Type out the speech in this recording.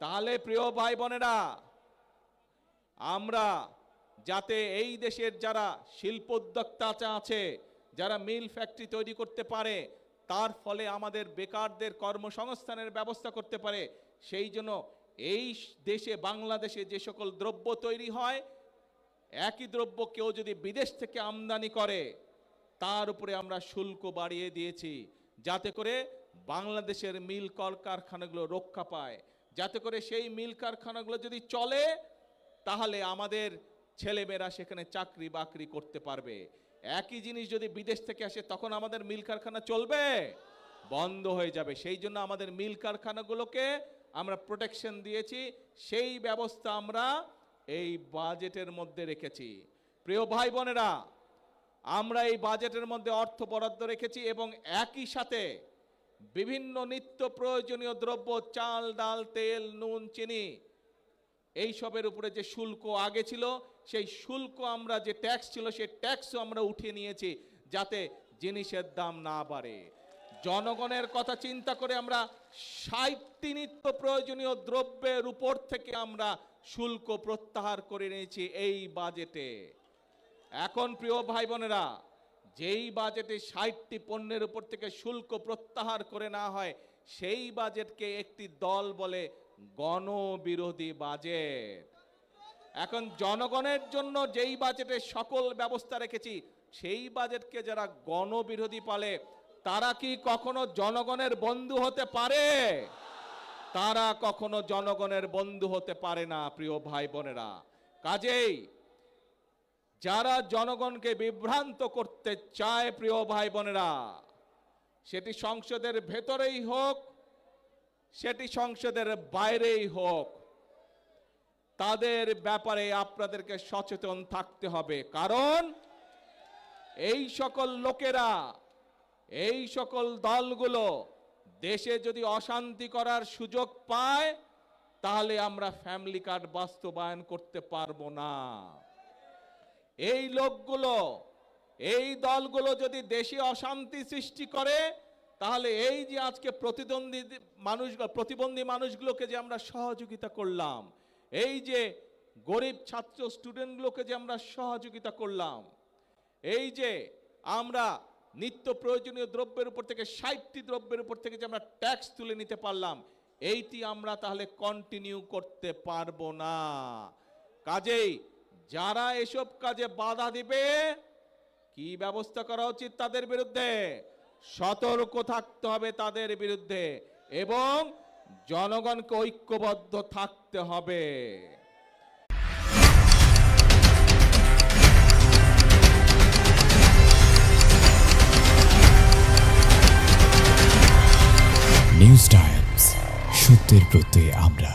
তাহলে প্রিয় ভাই বোনেরা, আমরা যাতে এই দেশের যারা শিল্পোদ্যোক্তা আছে, যারা মিল ফ্যাক্টরি তৈরি করতে পারে, তার ফলে আমাদের বেকারদের কর্মসংস্থানের ব্যবস্থা করতে পারে, সেই জন্য এই দেশে বাংলাদেশে যে সকল দ্রব্য তৈরি হয়, একই দ্রব্য কেউ যদি বিদেশ থেকে আমদানি করে তার উপরে আমরা শুল্ক বাড়িয়ে দিয়েছি, যাতে করে বাংলাদেশের মিল কলকারখানাগুলো রক্ষা পায়, যাতে করে সেই মিল কারখানাগুলো যদি চলে তাহলে আমাদের ছেলেমেয়েরা সেখানে চাকরি বাকরি করতে পারবে। একই জিনিস যদি বিদেশ থেকে আসে তখন আমাদের মিল কারখানা চলবে? বন্ধ হয়ে যাবে। সেই জন্য আমাদের মিল কারখানাগুলোকে আমরা প্রোটেকশন দিয়েছি, সেই ব্যবস্থা আমরা এই বাজেটের মধ্যে রেখেছি। প্রিয় ভাই বোনেরা, আমরা এই বাজেটের মধ্যে অর্থ বরাদ্দ রেখেছি এবং একই সাথে বিভিন্ন নিত্য প্রয়োজনীয় দ্রব্য, চাল, ডাল, তেল, নুন, চিনি, এই সবের উপরে যে শুল্ক আগে ছিল, সেই শুল্ক আমরা যে ট্যাক্স ছিল সেই ট্যাক্সও আমরা উঠিয়ে নিয়েছি, যাতে জিনিসের দাম না বাড়ে। জনগণের কথা চিন্তা করে আমরা ৬০টি নিত্য প্রয়োজনীয় দ্রব্যের উপর থেকে আমরা শুল্ক প্রত্যাহার করে নিয়েছি এই বাজেটে। এখন প্রিয় ভাই বোনেরা, যেই বাজেটে ৬০টি পণ্যের উপর থেকে শুল্ক প্রত্যাহার করে না হয়, সেই বাজেটকে একটি দল বলে গণবিরোধী বাজেট। এখন জনগণের জন্য যেই বাজেটে সকল ব্যবস্থা রেখেছি, সেই বাজেটকে যারা গণবিরোধী বলে, তারা কি কখনো জনগণের বন্ধু হতে পারে? তারা কখনো জনগণের বন্ধু হতে পারে না প্রিয় ভাই বোনেরা। কাজেই যারা জনগণকে বিভ্রান্ত করতে চায় প্রিয় ভাই বোনেরা, সেটি সংসদের ভেতরেই হোক, সেটি সংসদের বাইরেই হোক, তাদের ব্যাপারে আপনাদেরকে সচেতন থাকতে হবে। কারণ এই সকল লোকেরা, এই সকল দলগুলো দেশে যদি অশান্তি করার সুযোগ পায়, তাহলে আমরা ফ্যামিলি কার্ড বাস্তবায়ন করতে পারবো না। এই লোকগুলো, এই দলগুলো যদি দেশে অশান্তি সৃষ্টি করে, তাহলে এই যে আজকে প্রতিবন্ধী মানুষগুলোকে যে আমরা সহযোগিতা করলাম, এই যে গরিব ছাত্র স্টুডেন্টগুলোকে যে আমরা সহযোগিতা করলাম, এই যে আমরা নিত্য প্রয়োজনীয় দ্রব্যের উপর থেকে ৬০টি দ্রব্যের উপর থেকে যে আমরা ট্যাক্স তুলে নিতে পারলাম, এইটি আমরা তাহলে কন্টিনিউ করতে পারবো না। কাজেই যারা এসব কাজে বাধা দিবে, কি ব্যবস্থা করা উচিত তাদের বিরুদ্ধে? সতর্ক থাকতে হবে তাদের বিরুদ্ধে এবং জনগণকে ঐক্যবদ্ধ থাকতে হবে। নিউজ টাইমস, সত্যের প্রত্যয়ে আমরা।